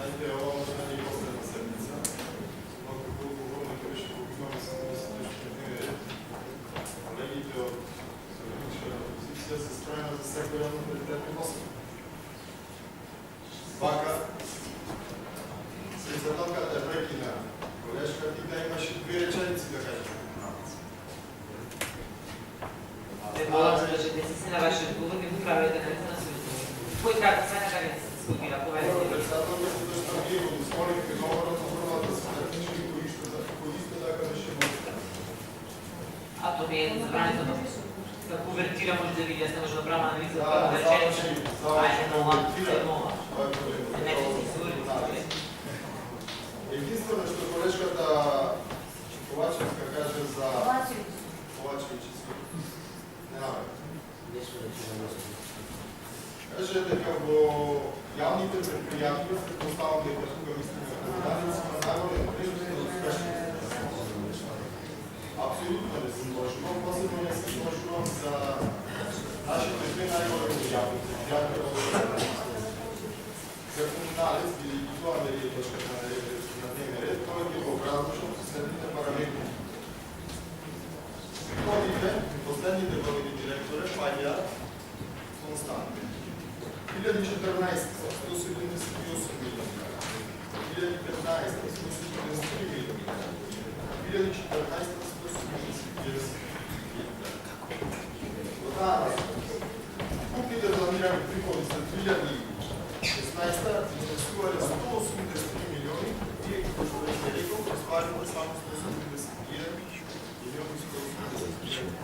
Знаете, ова може да не е последна седмица, но како отговорното беше имаме само да се нещо на дневен ред. Колегите от Социалистическа опозиция се строена за всяко едно приоритетно посъл. Вака, председателката е прекина. Колежка, ти да имаше две реченици да кажеш. Предполагам, че не си на вашия отговор, не го правите на националността. Кой трябва сега да не се скупира? Председателката да ще вие го дозволите говорят на първата стратегически, кои сте да кажеше бъдете. А то не е забрането да конвертира, може да види, аз не може да правя анализа, да речем, това е нова. Не че си сигурен. Единствено, що колежката Ковачевска каже за... Ковачевич. Каже дека во јавните предпријатија се поставам дека тука мислиме на граници на најголем преживен успешни. Апсолутно не се сложувам, посебно не се сложувам за нашите две најголеми јавни предпријатија. За комуналец, бидејќи тоа не е точката на дневен ред, тоа ќе го образлучам со следните параметри. Последните години директори паѓаат константно. 2014 178 милиона, 2015 173 милиона, 2014 170 милиона. До danas, купните планирани приходи за 2016 изтесували 183 милиони, вие како што веќе рекол, остварите само 171 милиони 180 милиони.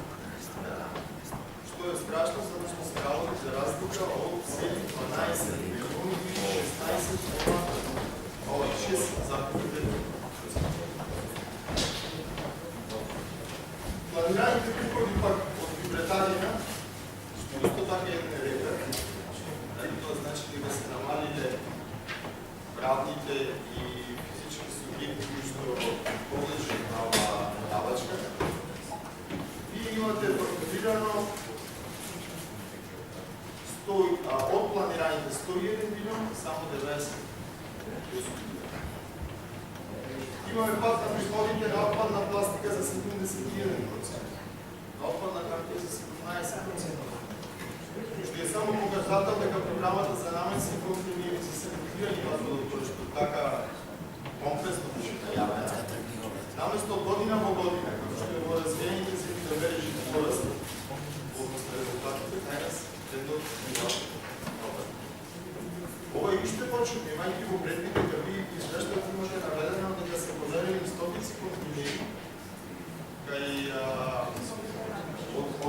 Што е страшно, zato smo se ravali za razlika od 12 milijoni i 16 zakupe. Planiraните приходи пак от бюджетарина, што исто така е нерека, тоа значи дека се намалиле правните и физички субјекти кои што подлежат на оваа давачка. Вие имате фактурирано од планираните 101 милион, само 90. Имаме пат на приходите на отпадна пластика за 71%, на отпадна хартија за 17%. Што е само показател дека програмата за намеси и континуирани се селектирани тоа што така комплексно беше најавена. Наместо година во година, како што е во развиените земји да бележи пораст односно резултатите, најнас трендот ова и уште почетно, имајќи во предвид дека ви извештајот имаше наведено дека се поделени стотици континери кај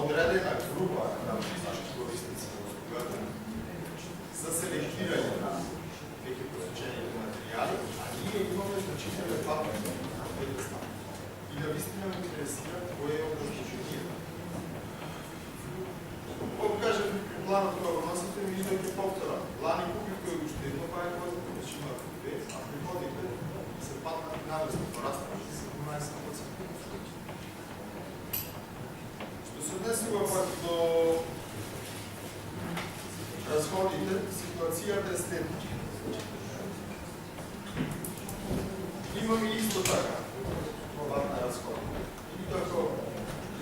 одредена група на физички корисници за селектирање на веќе посечените материјали, а ние имаме значителен пат на двете страни. И да вистина ме интересира кој е образложението. Кога кажем планот кој го носите, ми издајте повтора. Лани купив кој уште едно, па е кој да ще има две, а приходите се паднат навесно пораснат за 17%. Што се однесува пак до разходите, ситуацијата е следна. Имаме исто така пад на разходите. И како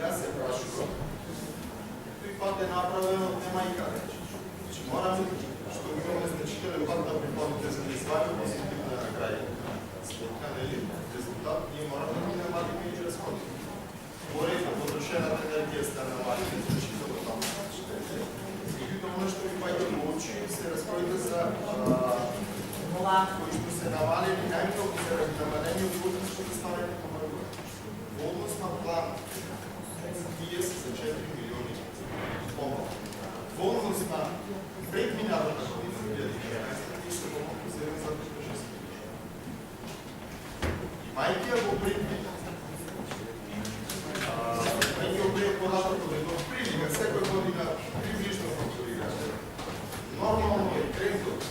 јас се прашувам, тој пат е направен од нема и каде. Значи мораме, што имаме значителен пат на приходите за да извадиме позитивна на крај сметка, нели, резултат, ние мораме да ги намалиме и разходите. Поред на потрошената енергија сте намалили значително таму. Меѓутоа, оно што ми паѓа во очи се разходите за кои што се намалени најмногу заради намалени од година што да станете помргува. Во однос на план, тие се за 4 милиони помалку. Во однос на предминалата година, 2014, тие се помалку за 1,6 милиона. Имајќи ја во предвид, податокот дека прилика секоја година приближно фактурирате. Нормално е трендот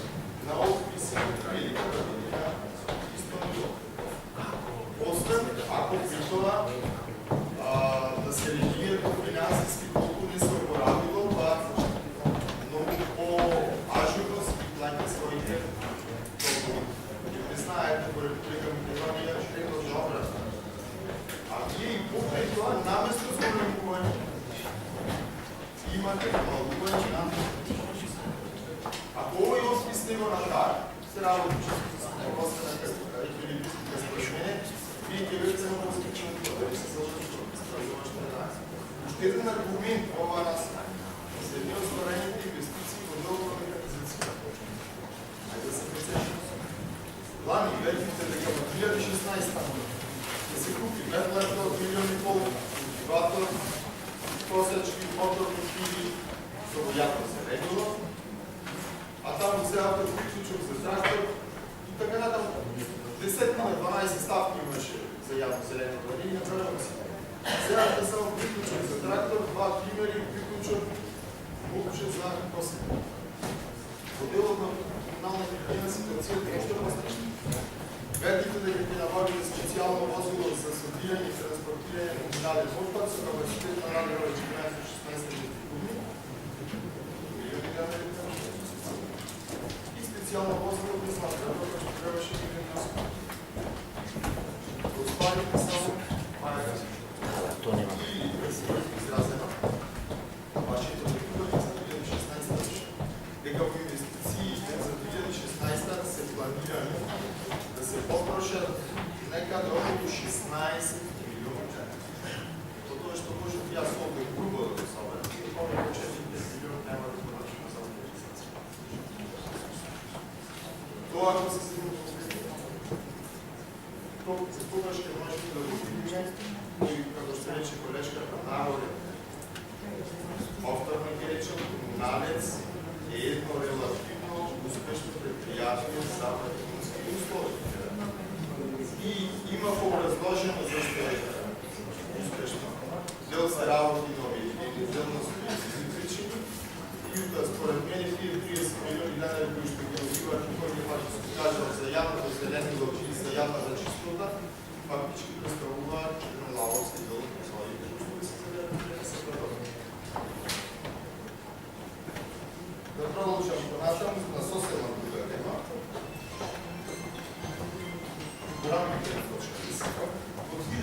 на отписи од приликата година исто ниво. Освен ако при тоа да се регулира финансиски колку не се опоравило, па многу по-ажурно си ги плаќа своите толкови. ниво на кара. Се работи с въпроса на еквилибристика според мен. Видите, вече се много различен от това, дали се завършва. Един аргумент ова нас за едни остворените инвестиции в договорни аквизиции. Айде да се пресечем. Плани, верите дека в 2016 да се купи ветлета от 1,5 милиона култиватор, посечки, моторни пили, вероятно се редило, а там взявате приключок за трактор и така нататък. 10 на 12 ставки имаше за явно зелено градини, направено си. Сега да само приключок за трактор, два примери, приключок въобще за коси. Моделът на комунална градина ситуацията е още по-страшна. Верните да ги набавили специално возило за събиране и транспортиране на комунален отпад с капацитет на надграва 14-16 кубни и специално возило без надграва, което трябваше да ги носи. Оставите само паяга. И изразено, вашето рекомендация за 2016 дека по инвестициите за 2016 се планирани да се потрошат некаде около 16 милиона. Тоа што може би јас овде грубо да го соберам, и повеќе 4 милиона нема да порачим за организација. Тоа ако се сигурно за кога ще можете да го видиме, и како што рече колежката наводе, повторно ќе речем, комуналец е едно релативно успешно предприятие за економски условия. И има поразложено зашто е успешно. Дел се работи на обединени, дел на специфични и според мен тие 30 милиони лева, кои ще ги добиват, никой не може да се каже за явното зелени лъчи и за явната чистота, фактически представуваат един лавовски дел на своите услуги се загледат да се продължат. Да продължам понатам на съвсем друга тема. Програмите на точка ИСК. От 2015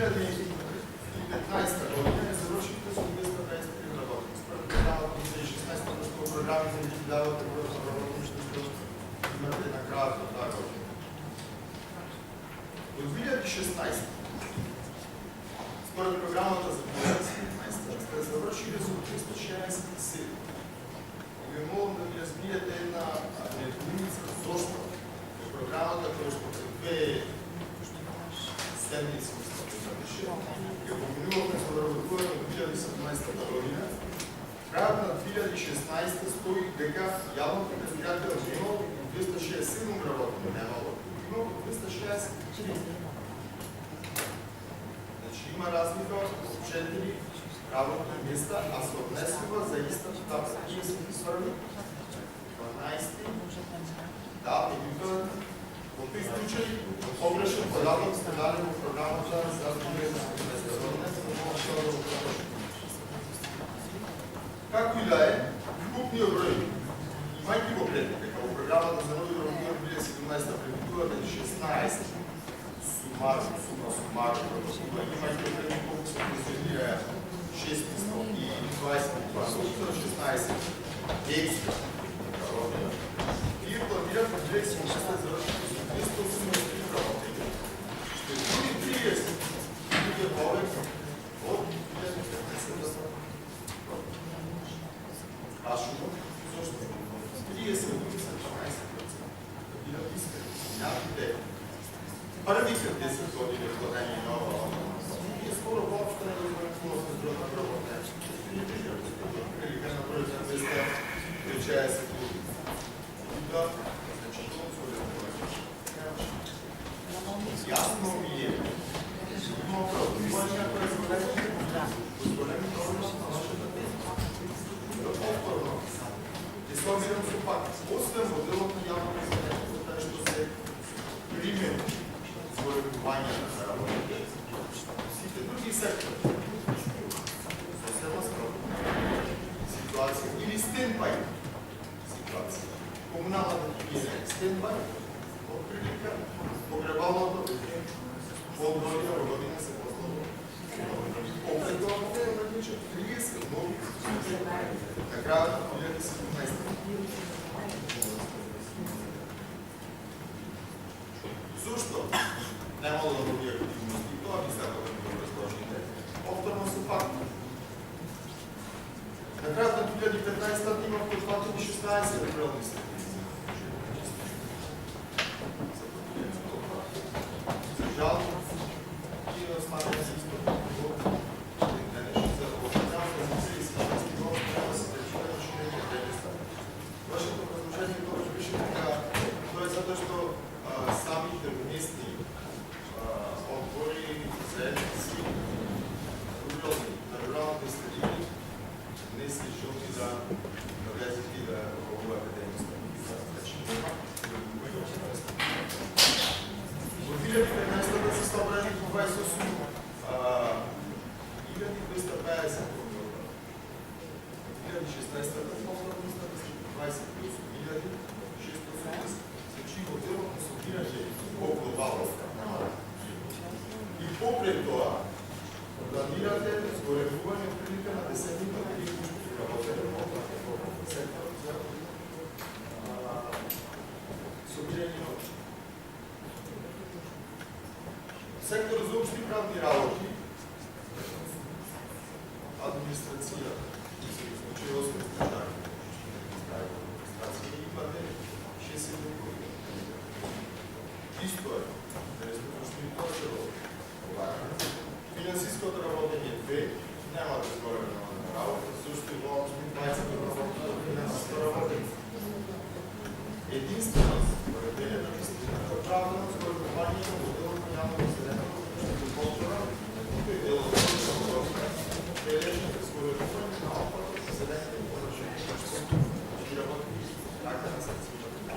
година е завършихте с 223 работници. Според програмата 2016 да сте програмите не ви давате бързо на работници, ще имате накрая до тази година. От 2016 според програмата за 2017 сте завършили с 367. И ви мога да ви разбиете една недоумица, защо е програмата, която ще две седмици запише, е поминувахме за работуване от 2017 година. Краят на 2016 стои дека явното предприятие е имало 267 работни, нямало. Имало 263. Значи има разлика от 4 работни места, а се отнесува за истата такса. И се свърли 12. Да, единствено. В този случай погрешен податък сте дали в програмата за международна, за да може да го продължи. Както и да е, купния брой, имайки го предвид, дека в програмата за нови работи 2017 предвидувате 16 сумарно, имайки го предвид колко се концентрира 600 и 20 16 екстра родина. И планират в 2016 завършите с 283 работи. Ще други 30 други повече от 2015 Ашно, защо? 30 години са 12%. Да бидат искали. Някаките първите 10 години вкладение на нова и скоро въобще не разберем какво се друга работа. Или как направи за 200 причая се тук. И да, значително се удовлетворим. Ясно ми е. Има оправда. Има някаква изгодение. Позволем това на нашата тема. Повторно. И слагам се пак. Освен моделът на явно изгодението, нещо се пример за ръкования на работите. Всички други сектори. Съвсем скромно. Ситуация. Или стендбай ситуация. Комуналната хигиена е стендбай. От прилика. Погребалната по-година в година се послава. Опред това моделът на 30 нови накрая на 2017. 16 регионални стратегии. За жал, и останали с историята. Вашето предложение тоже беше така, то е защото самите местни отбори, заедници, на руралните средини не са жълти да навлезат и да ръководят дейността. В 2015 да са събрани по 28 1250 промилата. В 2016 да са 28 680. Значи отделното събиране по глобално и покрай това планирате сгоревуване от прилика на 10 години, които работят в сектора за събиране на общи. Сектора за общи правни работи, администрация, случай 8 държави, имате 60 години. Исто е, финансистското работение 2, няма да говорим на работа, също и това 20 работа на финансистското работение. Единствено, споредение на физическата правилност, който компания на моделът няма да се дадат до контура, който е делото на въпроса, бележните споредуване на опата за седените по решение, защото ще работи акта на сърцевата.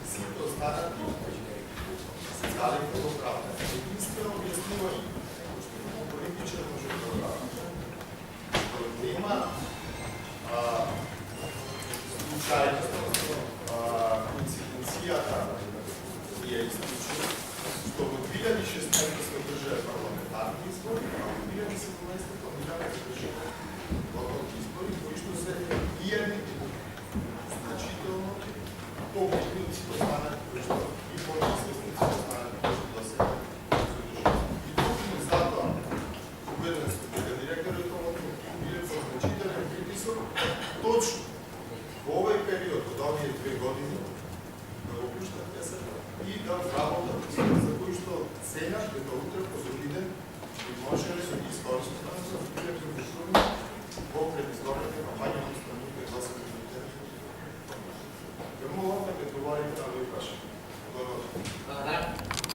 Всички останат се дали като правда. Единствено обясниване, политичен може да работи. Да има случайност, коинциденцията и е изключена, що в 2016 се държа парламентарни избори, а в 2017 планираме да държа локални избори, които се иени значително по-битници останат, и по-битници останат до сега. И тук ми зато, убеден сте, дека директорът били по значителен притисък, точно в овој период од овие 2 години да го пуштат ТСР и да работат за кои што ценят дека